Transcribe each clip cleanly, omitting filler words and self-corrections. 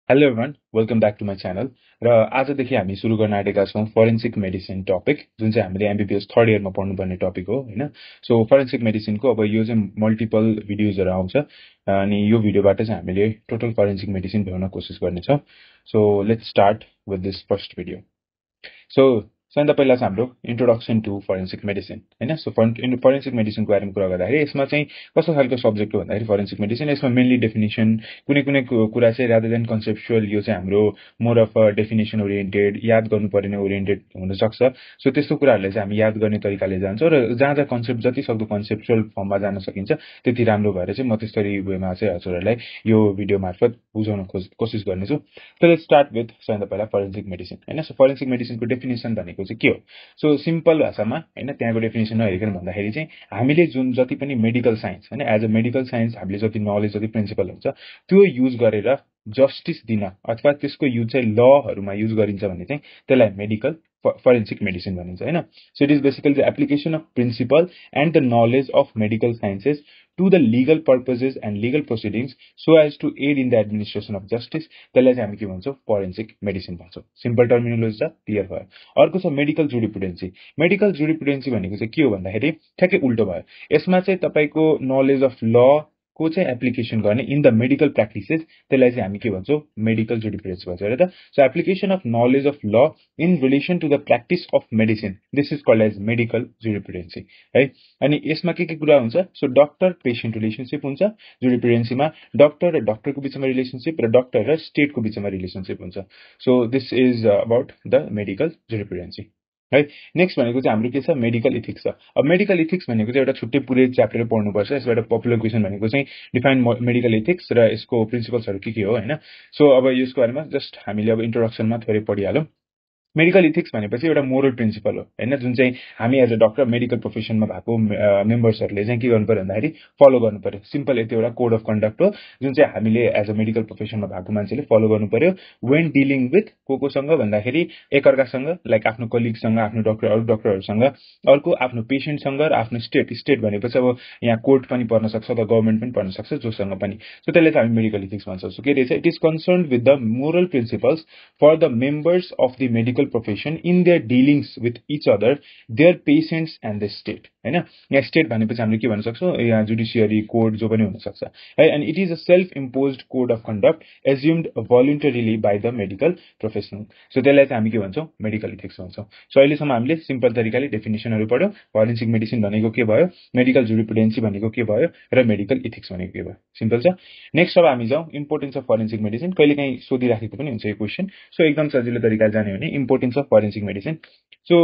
Hello everyone welcome back to my channel र आजदेखि हामी सुरु गर्न आँटेका छौँ फरेन्सिक मेडिसिन टपिक जुन चाहिँ हामीले एमबीबीएस थर्ड इयरमा पढ्नुपर्ने टपिक हो हैन सो फरेन्सिक मेडिसिनको अब यो चाहिँ मल्टिपल भिडियोजहरु आउँछ अनि यो भिडियोबाट चाहिँ हामीले टोटल फरेन्सिक मेडिसिन भ्याउन कोसिस गर्नेछौँ so let's start with this first video so सबैभन्दा पहिला चाहिँ हाम्रो इन्ट्रोडक्सन टु फरेन्सिक मेडिसिन हैन सो फरेन्सिक मेडिसिनको बारेमा कुरा गर्दाखेरि यसमा चाहिँ कस्तो खालको सब्जेक्ट हो भन्दाखेरि फरेन्सिक मेडिसिन यसमा मेनली डेफिनेसन कुनै कुनै कुरा चाहिँ रादर देन कन्सेप्चुअल यो चाहिँ हाम्रो more of a definition oriented याद गर्नुपर्ने ओरिएन्टेड हुन सक्छ सो त्यस्तो कुराहरुलाई चाहिँ हामी याद गर्ने तरिकाले जान्छौँ र जहाँ जहाँ कन्सेप्ट जति सक्दो कन्सेप्चुअल फर्ममा जान सकिन्छ त्यति राम्रो भएर चाहिँ म त्यसरी वेमा चाहिँ हजुरहरुलाई यो भिडियो मार्फत बुझाउन कोसिस गर्नेछु सो लेट्स स्टार्ट विथ सबैभन्दा पहिला फरेन्सिक मेडिसिन हैन सो फरेन्सिक मेडिसिनको डेफिनेसन भनेको चाहिँ के हो सो सिम्पल भाषामा हैन त्यहाँको डेफिनेसन नहेरिकन भन्दाखेरि चाहिँ हामीले जुन जति पनि मेडिकल साइन्स हैन एज अ मेडिकल साइन्स हामीले जति नलेज जति प्रिन्सिपल हुन्छ त्यो युज गरेर जस्टिस दिन अथवा त्यसको युज चाहिँ लहरुमा युज गरिन्छ भने चाहिँ त्यसलाई मेडिकल forensic medicine भनिन्छ हैन so it is basically the application of principle and the knowledge of medical sciences to the legal purposes and legal proceedings so as to aid in the administration of justice त्यसलाई चाहिँ हामी के भन्छौं forensic medicine भन्छौं simple terminology छ clear भयो अर्को छ medical जुरिस्प्रुडेन्सी भनेको चाहिँ के हो भन्दाखेरि ठ्याक्कै उल्टो भयो यसमा चाहिँ तपाईको नलेज अफ ल को चाहिँ एप्लिकेसन गर्ने इन द मेडिकल प्र्याक्टिसेस त्यसलाई चाहिँ हामी के भन्छौं मेडिकल जुरिस्प्रुडेन्सी भन्छ हैन त so application of knowledge of law in relation to the practice of medicine this is called as medical jurisprudence है अनि यसमा के कुरा हुन्छ सो डाक्टर पेशेन्ट रिलेसनशिप हुन्छ जुरिस्प्रुडेन्सीमा डाक्टर र डाक्टरको बीचमा रिलेसनशिप र डाक्टर र स्टेटको बीचमा रिलेसनशिप हुन्छ so this is about the medical jurisprudence है नेक्स्ट भनेको चाहिँ हाम्रो के छ मेडिकल इथिक्स छ अब मेडिकल इथिक्स भनेको चाहिँ एउटा छुट्टै पुरै च्याप्टर पढ्नुपर्छ यसबाट पपुलर क्वेशन भनेको चाहिँ डिफाइन मेडिकल इथिक्स र यसको प्रिन्सिपल्सहरु के हो हैन सो अब यसको बारेमा जस्ट हामीले अब इन्ट्रोडक्सनमा थोरै पढिहालौं मेडिकल इथिक्स भनेपछि एउटा मोरल प्रिन्सिपल हो हैन जुन चाहिँ हामी एज अ डाक्टर मेडिकल प्रोफेसनमा भएको मेम्बर्सहरुले चाहिँ के गर्नु पर्यो भन्दाखेरि फलो गर्नु पर्यो सिम्पल यति एउटा कोड अफ कन्डक्ट हो जुन चाहिँ हामीले एज अ मेडिकल प्रोफेसनमा भएको मान्छेले फलो गर्नु पर्यो व्हेन डिलिङ विथ कोसँग भन्दाखेरि एकअर्कासँग लाइक आफ्नो कलिगसँग आफ्नो डाक्टर अरु डाक्टरहरुसँग अर्को आफ्नो पेशेन्टसँग र आफ्नो स्टेट भनेपछि अब यहाँ कोर्ट पनि पर्न सक्छ अथवा गभर्नमेन्ट पनि पर्न सक्छ जोसँग पनि सो त्यसले चाहिँ हामी मेडिकल इथिक्स भन्छौं सो के रहेछ it is concerned with the moral principles for the members of the medical profession in their dealings with each other, their patients and the state. हैन यहाँ स्टेट भनेपछि हामीले के भन्न सक्छौं यहाँ जुडिशियरी कोड जो पनि हुन सक्छ है and it is a self imposed code of conduct assumed voluntarily by the medical professional so त्यसलाई चाहिँ हामी के भन्छौं मेडिकल इथिक्स भन्छौं सो अहिलेसम्म हामीले सिम्पल तरिकाले डेफिनेसनहरु पढ्यौं फरेन्सिक मेडिसिन भनेको के भयो मेडिकल जुरिस्प्रुडेन्सी भनेको के भयो र मेडिकल इथिक्स भनेको के भयो सिम्पल छ नेक्स्ट अब हामी जाउँ इम्पोर्टेन्स अफ फरेन्सिक मेडिसिन कहिलेकाहीँ सोधिराखेको पनि हुन्छ यो क्वेशन सो एकदम सजिलो तरिकाले जाने हो भने importance of forensic medicine so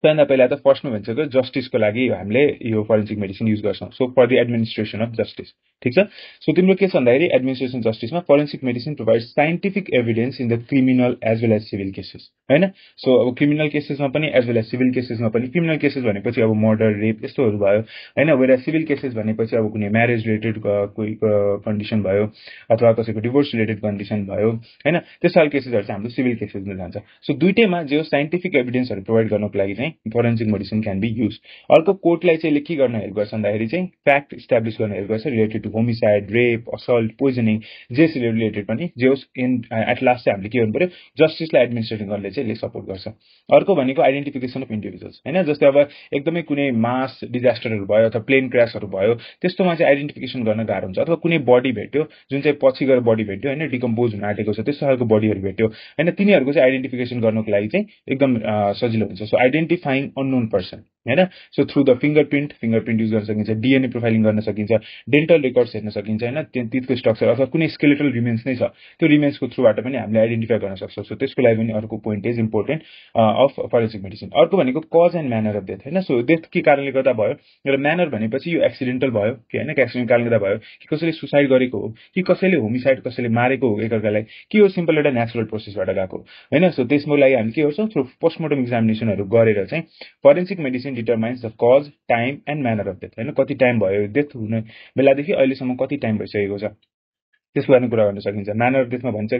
सबैभन्दा पहिला त फर्स्टमा भन्छको जस्टिसको लागि हामीले यो फरेन्सिक मेडिसिन युज गर्छौं so for the administration of justice ठीक छ सो तिम्रो के छ भन्दाखेरि एडमिनिस्ट्रेसन जस्टिसमा forensic medicine provides scientific evidence in the criminal as well as civil cases हैन सो अब क्रिमिनल केसेसमा पनि एज वेल एज सिभिल केसेसमा पनि क्रिमिनल केसेस भनेपछि अब मर्डर रेप यस्तोहरु भयो हैन वेयर सिभिल केसेस भनेपछि अब कुनै म्यारेज रिलेटेड कोही कन्डिसन भयो अथवा कसैको डिभोर्स रिलेटेड कन्डिसन भयो हैन त्यस्तो खालको केसेसहरु चाहिँ हाम्रो सिभिल केसेसमा जान्छ सो दुईटैमा जे साइन्टिफिक एभिडेन्सहरु प्रोभाइड गर्नको लागि चाहिँ forensic medicine can be use अर्को कोर्टलाई चाहिँ के गर्न हेल्प गर्छ भन्दाखेरि चाहिँ फ्याक्ट इस्टाब्लिश गर्न हेल्प गर्छ related to homicide rape assault poisoning जेस रिलेटेड पनि जे होस् इन एट लास्ट चाहिँ हामीले के गर्नु पर्यो जस्टिसलाई एडमिनिस्ट्रेट गर्ने चाहिँ यसले सपोर्ट गर्छ अर्को भनेको आइडेन्टिफिकेसन अफ इन्डिभिजुअल्स हैन जस्तै अब एकदमै कुनै मास डिजास्टरहरु भयो अथवा प्लेन क्र्याशहरु भयो त्यस्तोमा चाहिँ आइडेन्टिफिकेसन गर्न गाह्रो हुन्छ अथवा कुनै बडी भेट्यो जुन चाहिँ पछि गएर बडी भेट्यो हैन डिकम्पोज हुन आँटेको छ त्यस्तो खालको बडीहरु भेट्यो हैन तिनीहरुको चाहिँ आइडेन्टिफिकेसन गर्नको लागि चाहिँ एकदम सजिलो हुन्छ सो आइडेन्टिफाइङ अननोन पर्सन हैन so through the fingerprint use गर्न सकिन्छ डीएनए प्रोफाइलिङ गर्न सकिन्छ डेन्टल रेकर्ड्स हेर्न सकिन्छ हैन तितको स्ट्रक्चर अथवा कुनै स्केलेटल रिमेन्स नै छ त्यो रिमेन्सको थ्रुबाट पनि हामीले आइडेन्टिफाई गर्न सक्छौं सो त्यसको लागि पनि अर्को point is important of forensic medicine अर्को भनेको cause and manner of death हैन सो डेथ के कारणले गर्दा भयो र म्यानर भनेपछि यो एक्सिडेन्टल भयो के हैन एक्सिडेन्ट कारणले गर्दा भयो कि कसैले सुसाइड गरेको हो कि कसैले होमिसाइड कसैले मारेको हो एकअर्कालाई कि यो सिम्पल एउटा नेचुरल प्रोसेसबाट गएको हैन सो त्यसको लागि हामी के गर्छौं थ्रु पोस्टमार्टम एक्जामिनेसनहरु गरेर चाहिँ forensic medicine determines the cause time and manner of death हैन कति टाइम भयो डेथ हुने बेलादेखि अहिलेसम्म कति टाइम भइसकेको छ त्यसको बारेमा कुरा गर्न सकिन्छ म्यानर अफ डेथमा भन्छ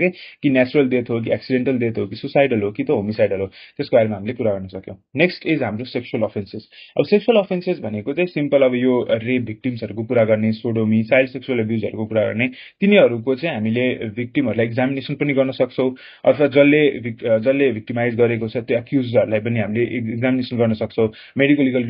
कि नेचुरल डेथ हो कि एक्सिडेन्टल डेथ हो कि सुसाइडल हो कि त होमिसाइडल हो त्यसको बारेमा हामीले कुरा गर्न सक्यौं नेक्स्ट इज हाम्रो सेक्सुअल अफेन्सेस अब सेक्सुअल अफेन्सेस भनेको चाहिँ सिम्पल अब यो रेप भिक्टिम्सहरुको कुरा गर्ने सोडोमी चाइल्ड सेक्सुअल एब्युजहरुको कुरा गर्ने तिनीहरुको चाहिँ हामीले भिक्टिमहरुलाई एक्जामिनेसन पनि गर्न सक्छौं अथवा जसले भिक्टिमाइज गरेको छ त्यो एक्युज्डहरुलाई पनि हामीले एक्जामिनेसन गर्न सक्छौं मेडिकल लिगल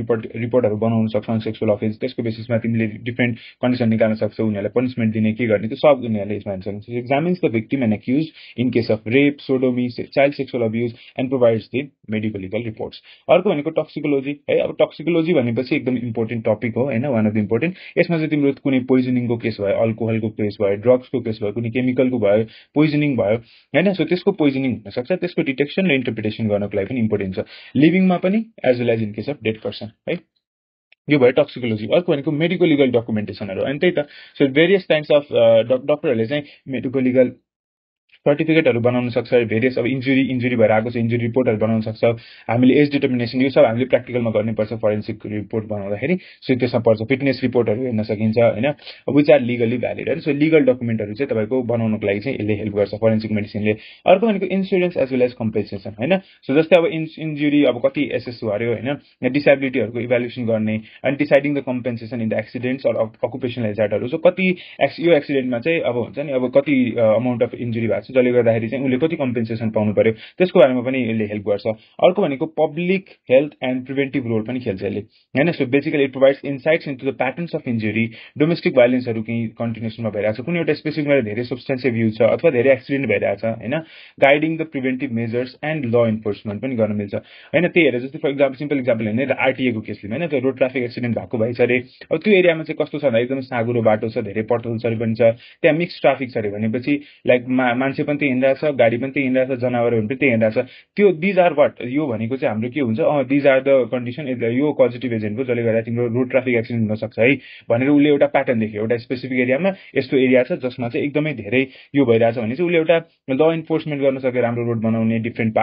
रिपोर्टहरु बनाउन सक्छौं सेक्सुअल अफेन्स त्यसको बेसिसमा तिमीले डिफरेन्ट कन्डिसन निकाल्न सक्छौ उनीहरुलाई पनिशमेन्ट दिने के गर्ने त्यो सब उनीहरुले यसमा हेर्न सक्छ examines the victim and accused in case of rape sodomy child sexual abuse and provides the medical legal reports अर्को भनेको टक्सिकोलोजी है अब टक्सिकोलोजी भनेपछि एकदम इम्पोर्टेन्ट टपिक हो हैन वान अफ द इम्पोर्टेन्ट यसमा चाहिँ तिम्रो कुनै पोइजनिङको केस भयो अल्कोहलको केस भयो ड्रग्सको केस भयो कुनै केमिकलको भयो पोइजनिङ भयो हैन सो त्यसको पोइजनिङ हुन सक्छ त्यसको डिटेक्सन र इन्टरप्रिटेसन गर्नको लागि पनि इम्पोर्टेन्ट छ लिभिङमा पनि as well as in case of dead person है यो भयो टक्सिकोलोजी अर्को भनेको मेडिकल लिगल डकुमेन्टेसनहरु अनि त्यही त सो भेरियस टाइप्स अफ डाक्टरहरुले चाहिँ मेडिकल लिगल सर्टिफिकेटहरु बनाउन सक्छ भेरियस अब इन्जुरी भएर आएको छ इन्जुरी रिपोर्टहरु बनाउन सक्छ हामीले एज डिटर्मिनेसन यो सब हामीले प्र्याक्टिकलमा गर्नै पर्छ फोरेन्सिक रिपोर्ट बनाउँदाखेरि सो त्यसमा पर्छ फिटनेस रिपोर्टहरु हेर्न सकिन्छ हैन व्हिच आर लिगली भ्यालिड हैन सो लिगल डकुमेन्टहरु चाहिँ तपाईको बनाउनको लागि चाहिँ यसले हेल्प गर्छ फोरेन्सिक मेडिसिनले अर्को भनेको insurance as well as compensation हैन सो जस्तै अब इन्जुरी अब कति एसएस गर्यो हैन डिसेबिलिटीहरुको इभ्यालुएसन गर्ने अनि deciding the compensation in the accidents or occupational हेजार्डहरु सो कति यो एक्सिडेन्टमा चाहिँ अब हुन्छ नि अब कति अमाउन्ट अफ इन्जुरी भएको छ जसले गर्दाखेरि चाहिँ उले कति कम्पेन्सेसन पाउनु पर्यो त्यसको बारेमा पनि यसले हेल्प गर्छ अर्को भनेको public health and preventive role पनि खेल्छ यसले हैन so basically it provides insights into the patterns of injury domestic भाइलेन्सहरु चाहिँ कन्टिन्युसनमा भइरहेको छ कुनै एउटा स्पेसिफिकमा धेरै सब्स्टेन्सिभ युज छ अथवा धेरै एक्सिडेन्ट भइरहेको छ हैन guiding the preventive measures and ल इन्फोर्समेन्ट पनि गर्न मिल्छ हैन त्यही हेरेर जस्तै फर एक्जाम्पल सिम्पल एक्जाम्पल हैन आरटीए को केस लिम हैन त्यो रोड ट्राफिक एक्सिडेन्ट भएको भइछ रे अब त्यो एरियामा चाहिँ कस्तो छ भन्दा एकदम साँगुरो बाटो छ धेरै पटहोल्सहरु पनि छ त्यहाँ मिक्स ट्राफिक छ रे भनेपछि लाइक मान्छे पनि त्यही हिँडिरहेको छ गाडी पनि त्यही हिँडिरहेको छ जनावरहरु पनि त्यही हिँडिरहेको छ त्यो दिज आर व्हाट यो भनेको चाहिँ हाम्रो के हुन्छ दिज आर द कन्डिसन यो पोजिटिभ एजेन्ट हो जसले गर्दा तिम्रो रोड ट्राफिक एक्सिडेन्ट हुन सक्छ है भनेर उले एउटा प्याटर्न देख्यो एउटा स्पेसिफिक एरियामा यस्तो एरिया छ जसमा चाहिँ एकदमै धेरै यो भइरहेछ भने चाहिँ उले एउटा ल इन्फोर्समेन्ट गर्न सक्यो राम्रो रोड बनाउने डिफरेन्ट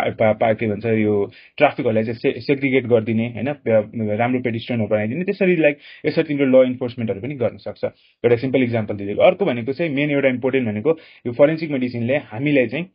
के भन्छ यो ट्राफिकहरुलाई चाहिँ सेग्रिगेट गरिदिने हैन राम्रो पेडिस्ट्रियनहरु बनाइदिने त्यसरी लाइक यसरी तिम्रो ल इन्फोर्समेन्टहरु पनि गर्न सक्छ एउटा सिम्पल एक्जाम्पल दिएको अर्को भनेको चाहिँ मेन एउटा इम्पोर्टेन्ट भनेको यो फोरेन्सिक मेडिसिनले हामीलाई चाहिँ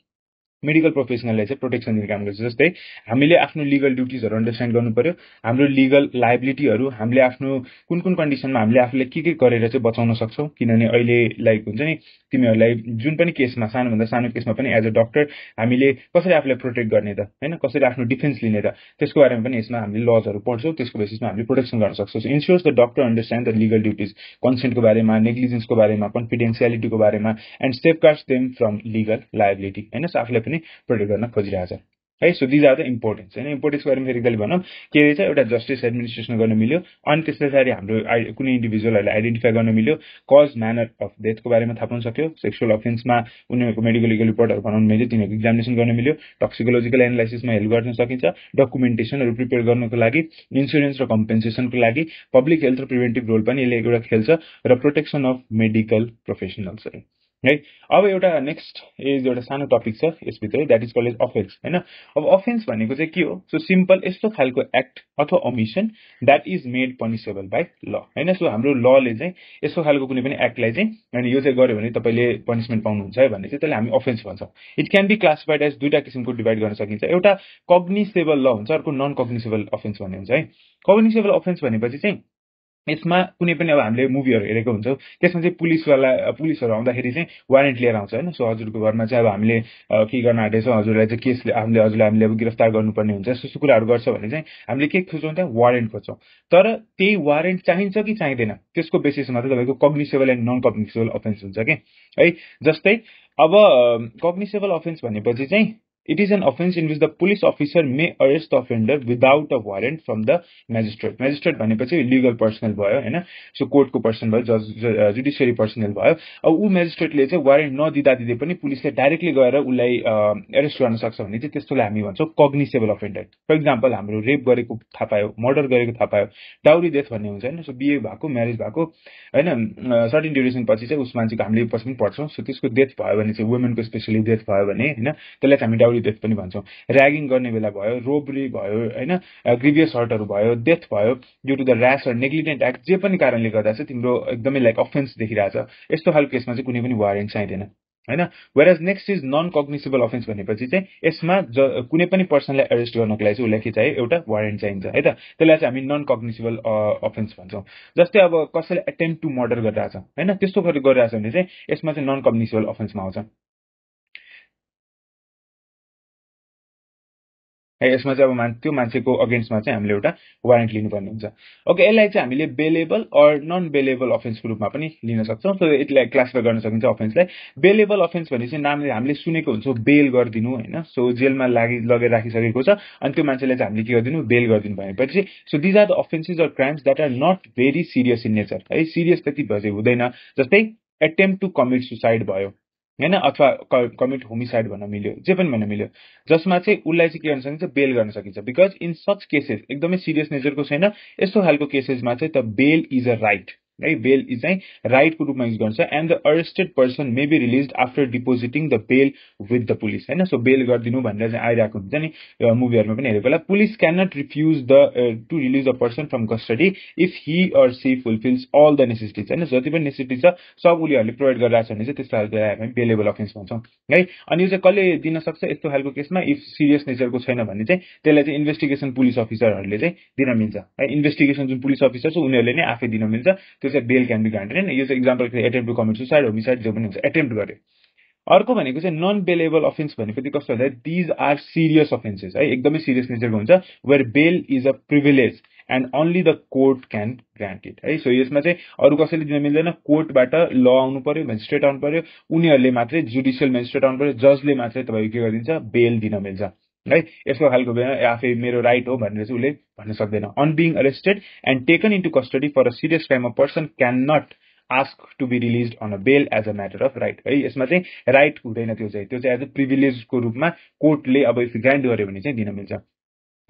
मेडिकल प्रोफेसनललाई चाहिँ प्रोटेक्सन दिने काम गर्छ जस्तै हामीले आफ्नो लिगल ड्युटीजहरु अन्डरस्ट्यान्ड गर्नु पर्यो हाम्रो लिगल लायबिलिटीहरु हामीले आफ्नो कुन कुन कन्डिसनमा हामीले आफूले के गरेर चाहिँ बचाउन सक्छौं किनभने अहिले लाइक हुन्छ नि तिमीहरुलाई जुन पनि केसमा सानोभन्दा सानो केसमा पनि एज अ डाक्टर हामीले कसरी आफूलाई प्रोटेक्ट गर्ने त हैन कसरी आफ्नो डिफेन्स लिने त त्यसको बारेमा पनि यसमा हामीले लजहरु पढ्छौं त्यसको बेसिसमा हामीले प्रोटेक्सन गर्न सक्छौं so ensures the doctor understand the legal duties कन्सेन्टको बारेमा नेग्लिजेन्सको बारेमा कन्फिडेन्शियलिटीको बारेमा and safeguards them from legal liability हैन सो आफूलाई पनि प्रोटेक्ट गर्न खोजिरहेछ है so these are the importance हैन इम्पोर्टेन्सको बारेमा फेरि एकताली भनौं के रे चाहिँ एउटा जस्टिस एडमिनिस्ट्रेसन गर्न मिल्यो अनि त्यसैगरी हाम्रो कुनै इन्डिभिजुअलहरुलाई आइडेन्टिफाई गर्न मिल्यो कज म्यानर अफ डेथको बारेमा थाहा पाउन सक्यो सेक्सुअल अफेन्समा उनीहरुको मेडिकल लिगल रिपोर्टहरु बनाउन मिल्यो तिनीहरुको एक्जामिनेसन गर्न मिल्यो टक्सिकोलोजिकल एनालाइसिसमा हेल्प गर्न सकिन्छ डकुमेन्टेसनहरु प्रिपेयर गर्नको लागि इन्स्योरेन्स र कम्पेन्सेसनको लागि पब्लिक हेल्थ र प्रिभेन्टिभ रोल पनि यसले एउटा खेल्छ र प्रोटेक्सन अफ मेडिकल प्रोफेसनल्सहरु है अब एउटा नेक्स्ट इज एउटा सानो टपिक छ यसभित्र that is called as offence हैन अब अफेन्स भनेको चाहिँ के हो सो सिम्पल यस्तो खालको एक्ट अथवा omission that is made punishable by law हैन सो हाम्रो लले चाहिँ यस्तो खालको कुनै पनि एक्टलाई चाहिँ अनि यो चाहिँ गर्यो भने तपाईले पनिशमेन्ट पाउनुहुन्छ है भन्ने चाहिँ त्यसले हामी अफेन्स भन्छौं it can be classified as दुईटा किसिमको डिभाइड गर्न सकिन्छ एउटा कग्निसेबल ल हुन्छ अर्को नन कग्निसेबल अफेन्स भन्ने हुन्छ है कग्निसेबल अफेन्स भनेपछि चाहिँ यसमा कुनै पनि अब हामीले मुभीहरु हेरेको हुन्छौं त्यसमा चाहिँ पुलिसहरु आउँदाखेरि चाहिँ वारेन्ट लिएर आउँछ हैन सो हजुरको घरमा चाहिँ अब हामीले के गर्न आँटेछौं हजुरलाई चाहिँ केसले हामीले अब गिरफ्तार गर्नुपर्ने हुन्छ यस्तो कुराहरु गर्छ भने चाहिँ हामीले के खोज्छौं त्यहाँ वारेन्ट खोज्छौं तर त्यही वारेन्ट चाहिन्छ कि चाहिदैन त्यसको बेसिसमा चाहिँ तपाईको कग्निसेबल एन्ड नन कग्निसेबल अफेन्स हुन्छ के है जस्तै अब कग्निसेबल अफेन्स भनेपछि चाहिँ It is an offense in which the police officer may arrest the offender without a warrant from the magistrate. Magistrate भनेपछि legal personnel भयो हैन सो कोर्टको पर्सन भयो जज जुडिशियरी पर्सनल भयो अब उ म्याजिस्ट्रेटले चाहिँ वारेन्ट नदिँदै पनि पुलिसले डाइरेक्टली गएर उलाई अरेस्ट गर्न सक्छ भने चाहिँ त्यस्तोलाई हामी भन्छौं कग्निसेबल अफेन्डर फर एक्जाम्पल हाम्रो रेप गरेको थाहा पायो मर्डर गरेको थाहा पायो डाउरी डेथ भन्ने हुन्छ हैन सो बिहे भएको म्यारेज भएको हैन सर्टेन ड्युरेसन पछि चाहिँ उस मान्छेको हामीले पछि पनि पढ्छौं सो त्यसको डेथ भयो भने चाहिँ वुमेनको स्पेशली डेथ भयो भने हैन त्यसलाई हामी डाउरी प्रिमेचोर डेथ पनि भन्छौँ, र्यागिङ गर्ने बेला भयो, रोबरी भयो हैन, ग्रिभियस हर्टहरू भयो, डेथ भयो due to the rash or negligent act, जे पनि कारणले गर्दा चाहिँ तिम्रो एकदमै लाइक अफेन्स देखिरहेछ, यस्तो खालको केसमा चाहिँ कुनै पनि वारेन्ट चाहिँदैन हैन। Whereas next is non cognizable offence भनेपछि चाहिँ यसमा कुनै पनि पर्सनलाई एरेस्ट गर्नको लागि चाहिँ उसलाई के चाहियो, एउटा वारेन्ट चाहिन्छ है त, त्यसलाई चाहिँ हामी नन कग्निसेबल अफेन्स भन्छौँ। जस्तै अब कसैले एटेम्प्ट टु मर्डर गरिरहेछ हैन, त्यस्तो गरिरहेछ भने चाहिँ यसमा चाहिँ नन कग्निसेबल अफेन्समा आउँछ है। यसमा चाहिँ अब त्यो मान्छेको अगेन्स्टमा चाहिँ हामीले एउटा वारेन्ट लिनुपर्ने हुन्छ। ओके, यसलाई चाहिँ हामीले बेलेबल अर नन बेलेबल अफेन्सको रूपमा पनि लिन सक्छौँ। सो यसलाई क्लासिफाई गर्न सकिन्छ अफेन्सलाई। बेलेबल अफेन्स भनेपछि नामले हामीले सुनेको हुन्छ बेल गरिदिनु हैन, सो जेलमा लगेर राखिसकेको छ अनि त्यो मान्छेलाई चाहिँ हामीले के गरिदिनु, बेल गरिदिनु भनेपछि so these are the offences or crimes that are not very serious in nature है, सिरियस त्यति चाहिँ हुँदैन। जस्तै एटेम्प्ट टु कमिट सुसाइड भयो हैन, अथवा कमिट होमिसाइड भन्न मिल्यो, जे पनि भन्न मिल्यो, जसमा चाहिँ उसलाई चाहिँ के गर्न सकिन्छ, बेल गर्न सकिन्छ। बिकज इन सच केसेस एकदमै सिरियस नेचरको छैन, यस्तो खालको केसेसमा चाहिँ त बेल इज अ राइट है, बेल इज चाहिँ राइटको रूपमा युज गर्छ। And the arrested person may be release after depositing the bail with the police हैन। सो बेल गरिदिनु भनेर चाहिँ आइरहेको हुन्छ नि मुभीहरूमा पनि हेरेको होला। Police can not refuse to release the person from custody if he or she fulfills all the necessities हैन, जति पनि नेसेसिटी छ सब उनीहरूले प्रोभाइड गरिरहेको छ भने चाहिँ त्यस्तो हामी बेलेबल अफेन्स भन्छौँ है। अनि यो चाहिँ कसले दिन सक्छ यस्तो खालको केसमा, इफ सिरियस नेचरको छैन भने चाहिँ त्यसलाई चाहिँ इन्भेस्टिगेसन पुलिस अफिसरहरूले चाहिँ दिन मिल्छ है। इन्भेस्टिगेसन जुन पुलिस अफिसर छ उनीहरूले नै आफै दिन मिल्छ, त्यो चाहिँ बेल क्यान बी ग्रान्टेड हैन। यो चाहिँ example attempt to commit suicide, homicide जो पनि हुन्छ, एटेम्प्ट गर्यो। अर्को भनेको चाहिँ नन बेलेबल अफेन्स भनेपछि कस्तो भन्दा दिज आर सिरियस अफेन्सेस है, एकदमै सिरियस नेचरको हुन्छ, where bail is a privilege and only the court can grant it है। सो यसमा चाहिँ अरू कसैले दिन मिल्दैन, कोर्टबाट ल आउनु पर्यो, मेजिस्ट्रेट आउनु पर्यो, उनीहरूले मात्रै जुडिसियल मेजिस्ट्रेट आउनु पर्यो, जजले मात्रै तपाईँको के गरिदिन्छ, बेल दिन मिल्छ है। यस्तो खालको आफै मेरो राइट हो भनेर चाहिँ उसले भन्न सक्दैन। On being arrested and taken into custody for a serious crime a person can not ask to be release on a bail as a matter of right है। यसमा चाहिँ राइट हुँदैन, त्यो चाहिँ एज अ प्रिभिलेजको रूपमा कोर्टले अब इफ ग्रान्ट गर्यो भने चाहिँ दिन मिल्छ।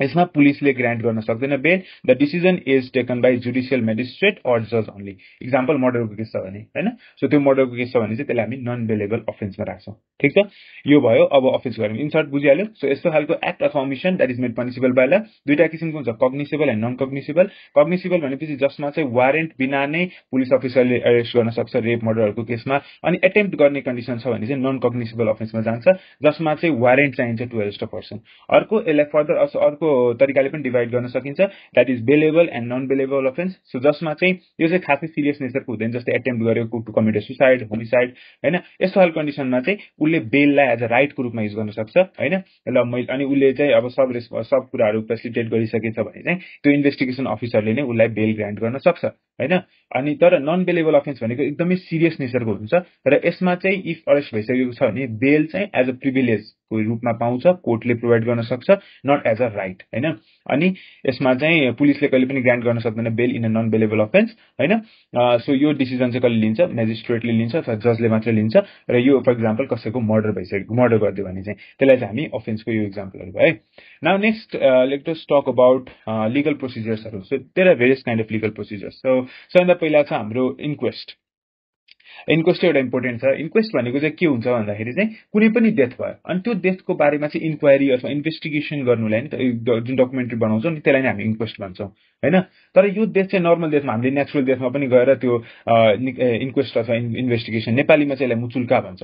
यसमा पुलिसले ग्रान्ट गर्न सक्दैन bail, the decision is taken by judicial magistrate or जज ओन्ली। इक्जाम्पल मर्डरको केस छ भने हैन, सो त्यो मर्डरको केस छ भने चाहिँ त्यसलाई हामी नन बेलेबल अफेन्समा राख्छौँ। ठिक छ, यो भयो। अब अफेन्स गऱ्यौँ, इन सर्ट बुझिहाल्यो। सो यस्तो खालको एक्ट अथवा omission that is made punishable by law, दुईटा किसिमको हुन्छ, कग्निसेबल एन्ड नन कग्निसेबल। कग्निसेबल भनेपछि जसमा चाहिँ वारेन्ट बिना नै पुलिस अफिसरले एरेस्ट गर्न सक्छ रेप मर्डरहरूको केसमा, अनि एटेम्प्ट गर्ने कन्डिसन छ भने चाहिँ नन कग्निसेबल अफेन्समा जान्छ, जसमा चाहिँ वारेन्ट चाहिन्छ टु एरेस्ट अ पर्सन। अर्को यसलाई फर्दर अर्को तरिकाले पनि डिभाइड गर्न सकिन्छ, that is bailable and non bailable offence. So जसमा चाहिँ यो चाहिँ खासै सिरियस नेचरको हुँदैन, जस्तै एटेम्प्ट गर्यो टु कमिट सुसाइड, होमिसाइड हैन, यस्तो खालको कन्डिसनमा चाहिँ उसले बेललाई एज अ राइटको रूपमा युज गर्न सक्छ हैन। ल मैले अनि उसले चाहिँ अब सब कुराहरू फेसिलिटेट गरिसकेछ भने चाहिँ त्यो इन्भेस्टिगेसन अफिसरले नै उसलाई बेल ग्रान्ट गर्न सक्छ हैन। अनि तर नन बेलेबल अफेन्स भनेको एकदमै सिरियस नेचरको हुन्छ र यसमा चाहिँ इफ अरेस्ट भइसकेको छ भने बेल चाहिँ एज अ प्रिभिलेजको रूपमा पाउँछ, कोर्टले प्रोभाइड गर्न सक्छ, नट एज अ राइट हैन। अनि यसमा चाहिँ पुलिसले कहिले पनि ग्रान्ट गर्न सक्दैन bail in a non bailable offence हैन। सो यो डिसिजन चाहिँ कसले लिन्छ, मेजिस्ट्रेटले लिन्छ अथवा जजले मात्रै लिन्छ। र यो फर इक्जाम्पल कसैको मर्डर भइसक्यो, मर्डर गरिदियो भने चाहिँ त्यसलाई चाहिँ हामी अफेन्सको यो इक्जाम्पलहरू भयो है। Now next let us talk about legal प्रोसिजर्सहरू। So there are various kind of legal procedures. So सबभन्दा पहिला छ हाम्रो इन्क्वेस्ट। इन्क्वेस्ट एउटा इम्पोर्टेन्ट छ। इन्क्वेस्ट भनेको चाहिँ के हुन्छ भन्दाखेरि चाहिँ कुनै पनि डेथ भयो अनि त्यो डेथको बारेमा चाहिँ इन्क्वायरी अथवा इन्भेस्टिगेसन गर्नुलाई नि जुन डकुमेन्ट्री बनाउँछौँ नि त्यसलाई नै हामी इन्क्वेस्ट भन्छौँ हैन। तर यो डेथ चाहिँ नर्मल डेथमा हामीले नेचुरल डेथमा पनि गएर त्यो इन्क्वेस्ट अथवा इन्भेस्टिगेसन, नेपालीमा चाहिँ यसलाई मुचुल्का भन्छ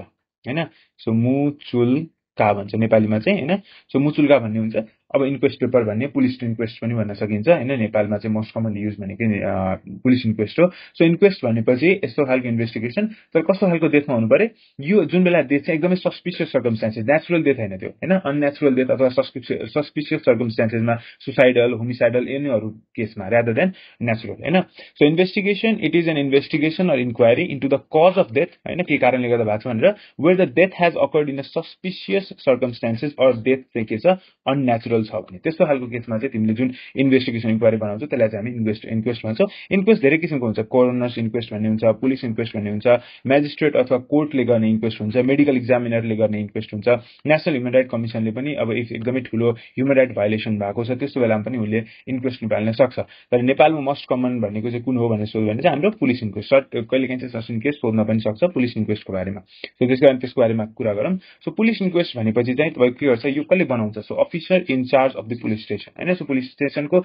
हैन। सो मुचुल्का भन्छ नेपालीमा चाहिँ हैन। सो मुचुल्का भन्ने हुन्छ। अब इन्क्वेस्ट पेपर भन्ने पुलिस इन्क्वेस्ट पनि भन्न सकिन्छ हैन। नेपालमा चाहिँ मोस्ट कमनली युज भनेको पुलिस इन्क्वेस्ट हो। सो इन्क्वेस्ट भनेपछि यस्तो खालको इन्भेस्टिगेसन, तर कस्तो खालको डेथमा हुनु पर्यो, यो जुन बेला डेथ चाहिँ एकदमै सस्पिसियस सर्कमस्टान्सेस, नेचुरल डेथ हैन त्यो हैन, अननेचुरल डेथ अथवा सस्पिसियस सर्कमस्टान्सेसमा सुसाइडल, होमिसाइडल यिनीहरू केसमा रादर देन नेचुरल हैन। So investigation it is an investigation or inquiry into the cause of death हैन, के कारणले गर्दा भएको छ भनेर, where the death has occurred in a suspicious circumstances or death चाहिँ के छ अननेचुरल प्रोबेबल छ भने त्यस्तो खालको केसमा चाहिँ तिमीले जुन इन्भेस्टिगेसन इन्क्वायरी बनाउँछौ त्यसलाई चाहिँ हामी इन्क्वेस्ट भन्छौँ। इन्क्वेस्ट धेरै किसिमको हुन्छ, कोरोनर्स इन्क्वेस्ट भन्ने हुन्छ, पुलिस इन्क्वेस्ट भन्ने हुन्छ, म्याजिस्ट्रेट अथवा कोर्टले गर्ने इन्क्वेस्ट हुन्छ, मेडिकल एक्जामिनरले गर्ने इन्क्वेस्ट हुन्छ, नेसनल ह्युमन राइट कमिसनले पनि अब एकदमै ठुलो ह्युमन राइट भायोलेसन भएको छ त्यस्तो बेलामा पनि उसले इन्क्वेस्ट निकाल्न सक्छ। तर नेपालमा मोस्ट कमन भनेको चाहिँ कुन हो भनेर सोध्यो भने चाहिँ हाम्रो पुलिस इन्क्वेस्ट, कहिलेकाहीँ चाहिँ सस्पेन्ड केस सोध्न पनि सक्छ पुलिस इन्क्वेस्टको बारेमा। सो त्यस कारण त्यसको बारेमा कुरा गरौँ। सो पुलिस इन्क्वेस्ट भनेपछि चाहिँ तपाईँको के गर्छ, यो कसले बनाउँछ, so officer incharge of the police station होइन। सो पुलिस स्टेसनको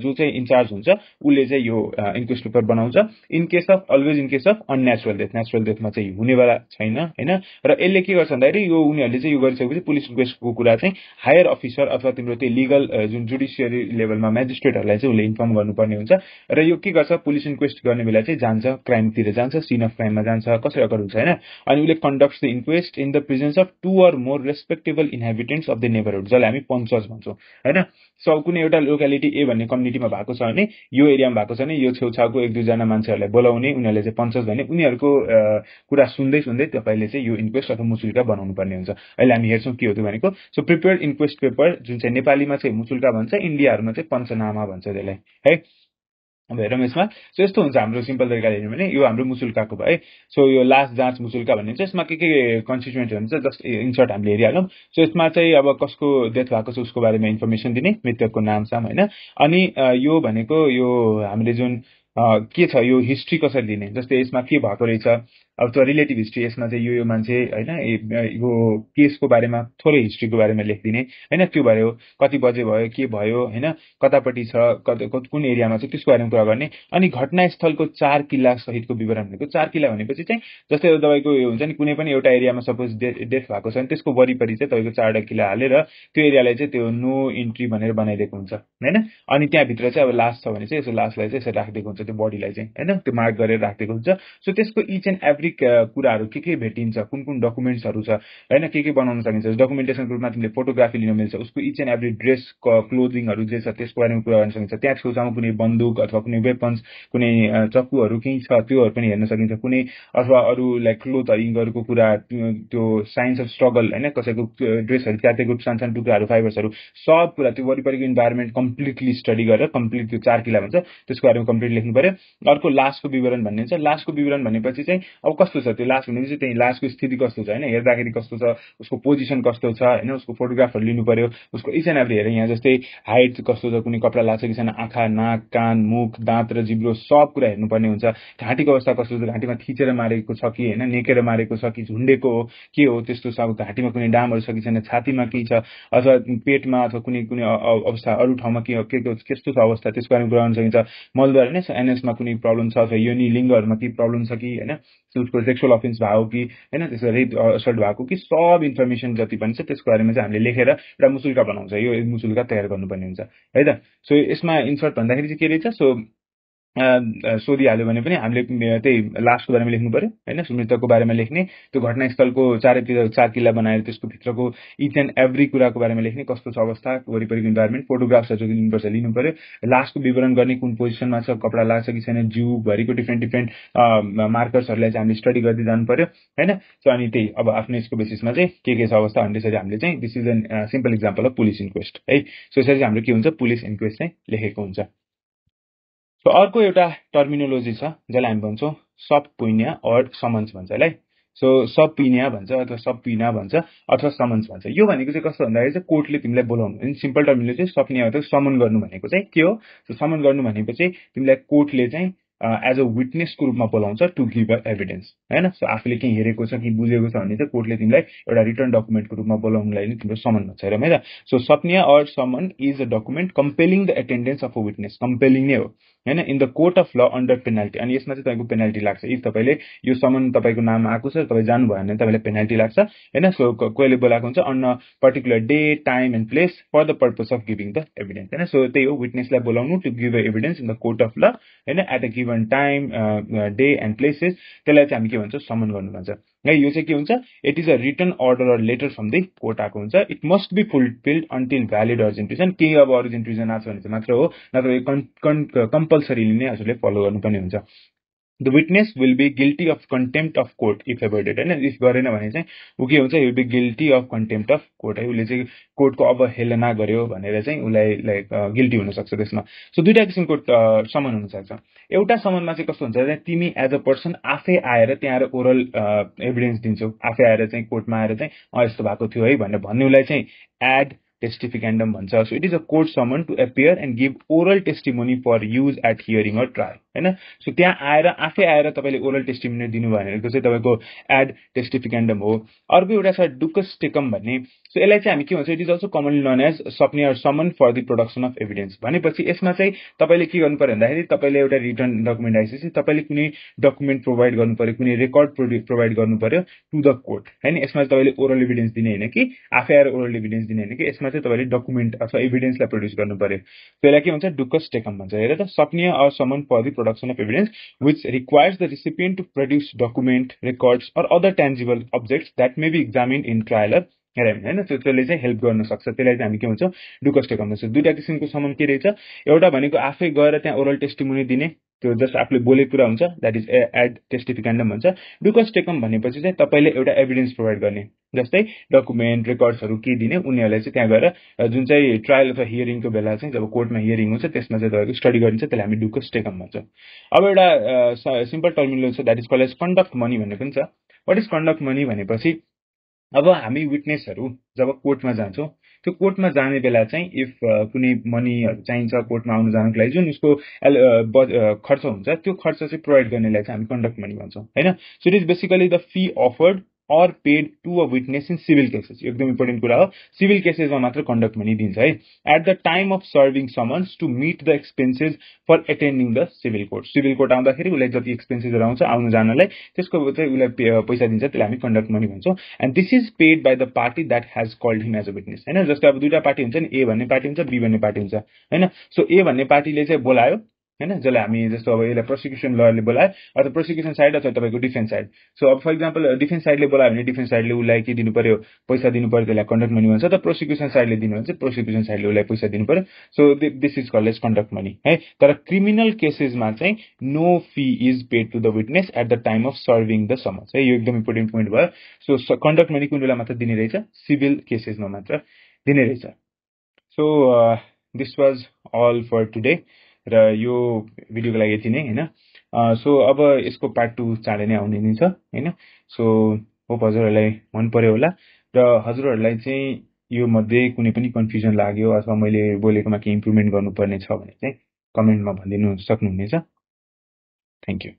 जो चाहिँ इन्चार्ज हुन्छ उसले चाहिँ यो इन्क्वेस्ट पेपर बनाउँछ। In case of always in case of unnatural death, natural डेथमा चाहिँ हुनेवाला छैन होइन। र यसले के गर्छ भन्दाखेरि यो उनीहरूले चाहिँ यो गरिसकेपछि पुलिस इन्क्वेस्टको कुरा चाहिँ हायर अफिसर अथवा तिम्रो त्यो लिगल जुन जुडिसियरी लेभलमा म्याजिस्ट्रेटहरूलाई चाहिँ उसले इन्फर्म गर्नुपर्ने हुन्छ। र यो के गर्छ, पुलिस इन्क्वेस्ट गर्ने बेला चाहिँ जान्छ क्राइमतिर जान्छ, सिन अफ क्राइममा जान्छ, कसरी अकर हुन्छ होइन। अनि उसले conducts the inquest in the presence of 2 or more respectable inhabitants of the neighbourhood, जसलाई हामी पञ्चज भन्छौँ होइन। सो कुनै एउटा लोकालिटी ए भन्ने कम्युनिटीमा भएको छ भने, यो एरियामा भएको छ भने यो छेउछाउको 1-2 जना मान्छेहरूलाई बोलाउने, उनीहरूले चाहिँ पञ्चज भन्ने, उनीहरूको कुरा सुन्दै सुन्दै तपाईँले चाहिँ यो इन्क्वेस्ट अथवा मुचुल्का बनाउनु पर्ने हुन्छ। अहिले हामी हेर्छौँ के हो त्यो भनेको, सो प्रिपेयर्ड इन्क्वेस्ट पेपर जुन चाहिँ नेपालीमा चाहिँ मुचुल्का भन्छ, इन्डियाहरूमा चाहिँ पञ्चनामा भन्छ त्यसलाई है। अब हेरौँ यसमा। सो यस्तो हुन्छ हाम्रो सिम्पल तरिकाले हेर्नु भने यो हाम्रो मुचुल्काको भयो है। सो यो लास्ट जाँच मुचुल्का भन्ने चाहिँ यसमा के कन्स्टिट्युएन्ट हुन्छ जस्ट इन्सर्ट हामीले हेरिहालौँ। सो यसमा चाहिँ अब कसको डेथ भएको छ उसको बारेमा इन्फर्मेसन दिने, मृतकको नामसाम होइन। अनि यो भनेको यो हामीले जुन के छ यो हिस्ट्री कसरी दिने, जस्तै यसमा के भएको रहेछ अब त्यो रिलेटिभ हिस्ट्री, यसमा चाहिँ यो मान्छे होइन यो केसको बारेमा थोरै हिस्ट्रीको बारेमा लेखिदिने होइन, त्यो भयो कति बजे भयो के भयो होइन, कतापट्टि छ कुन एरियामा छ त्यसको बारेमा कुरा गर्ने। अनि घटनास्थलको 4 किल्ला सहितको विवरण भनेको, 4 किल्ला भनेपछि चाहिँ जस्तै तपाईँको यो हुन्छ नि कुनै पनि एउटा एरियामा सपोज डेथ भएको छ भने त्यसको वरिपरि चाहिँ तपाईँको 4वटा किल्ला हालेर त्यो एरियालाई चाहिँ त्यो नो इन्ट्री भनेर बनाइदिएको हुन्छ होइन। अनि त्यहाँभित्र चाहिँ अब लास छ भने चाहिँ यसो लासलाई चाहिँ यसरी राखिदिएको हुन्छ, त्यो बडीलाई चाहिँ होइन त्यो मार्क गरेर राखिदिएको हुन्छ। सो त्यसको इच एन्ड एभ्री कुराहरू के भेटिन्छ, कुन कुन डकुमेन्ट्सहरू छ होइन, के बनाउन सकिन्छ। डकुमेन्टेसनको रूपमा तिमीले फोटोग्राफी लिन मिल्छ, उसको इच एन्ड एभ्री ड्रेस क्लोदिङहरू जे छ त्यसको बारेमा कुरा गर्न सकिन्छ। त्यहाँ छेउछाउमा कुनै बन्दुक अथवा कुनै वेपन्स कुनै चक्कुहरू केही छ त्योहरू पनि हेर्न सकिन्छ, कुनै अथवा अरू लाइक क्लोथहरूको कुरा, त्यो साइन्स अफ स्ट्रगल होइन, कसैको ड्रेसहरू च्यातेको सानसानो टुक्राहरू फाइबर्सहरू सब कुरा त्यो वरिपरिको इन्भाइरोमेन्ट कम्प्लिटली स्टडी गरेर कम्प्लिट त्यो 4 किल्ला भन्छ त्यसको बारेमा कम्प्लिट लेख्नु पर्यो। अर्को लासको विवरण भन्ने हुन्छ। लासको विवरण भनेपछि चाहिँ अब कस्तो छ त्यो लास भनेपछि त्यही लासको स्थिति कस्तो छ होइन, हेर्दाखेरि कस्तो छ, उसको पोजिसन कस्तो छ होइन, उसको फोटोग्राफहरू लिनु पर्यो, उसको इच एन्ड एभ्री हेरेर यहाँ जस्तै हाइट कस्तो छ, कुनै कपडा लाग्छ कि छैन, आँखा नाक कान मुख दाँत र जिब्रो सब कुरा हेर्नुपर्ने हुन्छ। घाँटीको अवस्था कस्तो छ, घाँटीमा थिचेर मारेको छ कि होइन, नेकेर मारेको छ कि झुन्डेको हो के हो त्यस्तो छ, घाँटीमा कुनै डामहरू छ कि छैन, छातीमा के छ अथवा पेटमा अथवा कुनै कुनै अवस्था अरू ठाउँमा के कस्तो छ अवस्था त्यसको बारेमा कुरा गर्न सकिन्छ। मलद्वार होइन एनएसमा कुनै प्रब्लम छ अथवा योनि लिङ्गहरूमा के प्रब्लम छ कि होइन, उसको सेक्सुअल अफेन्स भएको कि होइन, त्यसको रेप असल्ट भएको कि सब इन्फर्मेसन जति पनि छ त्यसको बारेमा चाहिँ हामीले लेखेर एउटा मुचुल्का बनाउँछ, यो मुचुल्का तयार गर्नुपर्ने हुन्छ है त। सो यसमा इन्सर्ट भन्दाखेरि चाहिँ के रहेछ, सो सोधिहाल्यो भने पनि हामीले त्यही लास्टको बारेमा लेख्नु पर्यो होइन, मृतकको बारेमा लेख्ने, त्यो घटनास्थलको 4 किल्ला बनाएर त्यसको भित्रको इच एन्ड एभ्री कुराको बारेमा लेख्ने, कस्तो छ अवस्था वरिपरिको इन्भाइरोमेन्ट, फोटोग्राफ्सहरू लिनुपर्छ लिनु पर्यो, लास्टको विवरण गर्ने कुन पोजिसनमा छ, कपडा लाग्छ कि छैन, जिउभरिको डिफ्रेन्ट मार्कर्सहरूलाई चाहिँ हामीले स्टडी गर्दै जानु पर्यो होइन। सो अनि त्यही अब आफ्नो यसको बेसिसमा चाहिँ के छ अवस्था भने त्यसरी हामीले चाहिँ this is an simple example of police inquest है। सो यसरी हाम्रो के हुन्छ पुलिस इन्क्वेस्ट चाहिँ लेखेको हुन्छ। सो अर्को एउटा टर्मिनोलोजी छ जसलाई हामी भन्छौँ सबपोइनिया अर समन्स भन्छ यसलाई। सो सबपिनिया भन्छ अथवा सबपिना भन्छ अथवा समन्स भन्छ। यो भनेको चाहिँ कस्तो भन्दाखेरि चाहिँ कोर्टले तिमीलाई बोलाउनु, सिम्पल टर्मिनोलोजी सबपिनिया अथवा समन गर्नु भनेको चाहिँ के हो, समन गर्नु भनेको चाहिँ तिमीलाई कोर्टले चाहिँ एज अ विटनेसको रूपमा बोलाउँछ टु गिभ अ एभिडेन्स होइन। सो आफूले केही हेरेको छ कि बुझेको छ भने चाहिँ कोर्टले तिमीलाई एउटा रिटर्न डकुमेन्टको रूपमा बोलाउनुलाई नै तिम्रो समन भन्छ हेरौँ है त। So subpoena or summon is a document compelling the attendance of a witness, compelling नै हो होइन, in the court of law under penalty. अनि यसमा चाहिँ तपाईँको पेनाल्टी लाग्छ इफ तपाईँले यो समन तपाईँको नाममा आएको छ तपाईँ जानुभयो भने तपाईँलाई पेनाल्टी लाग्छ होइन। सो कहिले बोलाएको हुन्छ on a particular day time and place for the purpose of giving the evidence होइन। सो त्यही हो विटनेसलाई बोलाउनु to give a evidence in the court of law होइन, at a given time day and places, त्यसलाई चाहिँ हामी के भन्छौँ समन गर्नु भन्छ है। यो चाहिँ के हुन्छ, it is a written order or letter from the court आएको हुन्छ। It must be fulfilled until valid urgent reason, केही अब अर्जेन्ट रिजन आएको छ भने चाहिँ मात्र हो, नत्र कम्पलसरीली नै हजुरले फलो गर्नुपर्ने हुन्छ। The witness will be guilty of contempt of court if avoided होइन इफ गरेन भने चाहिँ ऊ के हुन्छ will be guilty of contempt of court है उसले चाहिँ कोर्टको अवहेलना गर्यो भनेर चाहिँ उसलाई लाइक गिल्टी हुनसक्छ त्यसमा सो दुईटा किसिमको समन हुनसक्छ एउटा समनमा चाहिँ कस्तो हुन्छ भने तिमी एज अ पर्सन आफै आएर त्यहाँ आएर ओरल एभिडेन्स दिन्छौ आफै आएर चाहिँ कोर्टमा आएर चाहिँ यस्तो भएको थियो है भनेर भन्ने उसलाई चाहिँ एड टेस्टिफिकेन्डम भन्छ so it is a court summon to appear and give oral testimony for use at hearing or trial होइन सो त्यहाँ आएर आफै आएर तपाईँले ओरल टेस्टिमोनी दिनु भनेको चाहिँ तपाईँको एड टेस्टिफिकेन्डम हो अर्को एउटा छ डुकस टेकम भन्ने सो यसलाई चाहिँ हामी के भन्छ it is also commonly known as subpoena or summon for the production of evidence भनेपछि यसमा चाहिँ तपाईँले के गर्नु पर्यो भन्दाखेरि तपाईँले एउटा रिटर्न डकुमेन्ट आइसकेपछि तपाईँले कुनै डकुमेन्ट प्रोभाइड गर्नु पर्यो कुनै रेकर्ड प्रोभाइड गर्नु पर्यो टु द कोर्ट होइन यसमा तपाईँले ओरल एभिडेन्स दिने होइन कि आफै आएर ओरल एभिडेन्स दिने होइन कि यसमा चाहिँ तपाईँले डकुमेन्ट अथवा एभिडेन्सलाई प्रड्युस गर्नु पर्यो त्यसलाई के भन्छ डुकस टेकम भन्छ हेर त subpoena or summon for the production of evidence which requires the recipient to produce document, records or other tangible objects that may be examined in trial or hearing हैन त्यसले चाहिँ हेल्प गर्न सक्छ त्यसलाई चाहिँ हामी के भन्छौं डुकस टेकम भन्छ दुईटा किसिमको समन के रहेछ एउटा भनेको आफै गएर त्यहाँ ओरल टेस्टिमोनी दिने त्यो जस्ट आफूले बोलेको कुरा हुन्छ दैट इज एड टेस्टिफिकेन्डम भन्छ डुकस टेकम भनेपछि चाहिँ तपाईले एउटा एभिडेन्स प्रोभाइड गर्ने जस्तै डकुमेन्ट रेकर्ड्सहरु के दिने उनीहरुलाई चाहिँ त्यहाँ गएर जुन चाहिँ ट्रायल अथवा हियरिङको बेला चाहिँ जब कोर्टमा हियरिङ हुन्छ त्यसमा चाहिँ तपाईको स्टडी गरिन्छ त्यसलाई हामी डुकस टेकम भन्छ अब एउटा सिम्पल टर्मिनोलोजी छ that is called as conduct money भन्ने पनि छ व्हाट इज कन्डक्ट मनी भनेपछि अब हामी विटनेसहरु जब कोर्टमा जान्छौं त्यो कोर्टमा जाने बेला चाहिँ इफ कुनै मनीहरु चाहिन्छ कोर्टमा आउन जानको लागि जुन उसको खर्च हुन्छ त्यो खर्च चाहिँ प्रोवाइड गर्नेलाई चाहिँ हामी कन्डक्ट मनी भन्छौं हैन so it is basically the fee offered or paid to a witness in civil cases एकदम इम्पोर्टेन्ट कुरा हो सिभिल केसेसमा मात्र कन्डक्ट मनी दिन्छ है at the time of serving summons to meet the expenses for attending the civil court आउँदाखेरि उसलाई जति एक्सपेन्सेसहरु आउँछ आउन जानलाई त्यसको चाहिँ उसलाई पैसा दिन्छ त्यसलाई हामी कन्डक्ट मनी भन्छौं and this is paid by the party that has called him as a witness हैन जस्तै अब दुईटा पार्टी हुन्छ नि ए भन्ने पार्टी हुन्छ बी भन्ने पार्टी हुन्छ हैन सो ए भन्ने पार्टीले चाहिँ बोलायो हैन जसलाई हामी जस्तो अब यसलाई प्रोसिक्युसन लयरले बोलायो अथवा प्रोसिक्युसन साइड अथवा तपाईको डिफेन्स साइड सो अब फर एक्जाम्पल डिफेन्स साइडले बोलायो भने डिफेन्स साइडले उलाई के दिनु पर्यो पैसा दिनु पर्यो त्यसलाई कन्डक्ट मनी भन्छ त प्रोसिक्युसन साइडले दिनु भन्छ प्रोसिक्युसन साइडले उलाई पैसा दिनु पर्यो so this is called as conduct money है तर क्रिमिनल केसेसमा चाहिँ no fee is paid to the witness at the time of serving the summons है यो एकदम इम्पोर्टेन्ट पोइन्ट भयो सो कन्डक्ट मनी कुन बेला मात्र दिने रहेछ सिभिल केसेसमा मात्र दिने रहेछ so this was all for today र यो भिडियोको लागि यति नै हैन सो अब यसको पार्ट 2 चाँडै नै आउने नै छ हैन सो होप हजुरहरुलाई मन पर्यो होला र हजुरहरुलाई चाहिँ यो मध्ये कुनै पनि कन्फ्युजन लाग्यो अथवा मैले बोलेकोमा के इम्प्रुभमेन्ट गर्नुपर्ने छ भने चाहिँ कमेन्टमा भनिदिनु सक्नुहुनेछ थ्यांक यू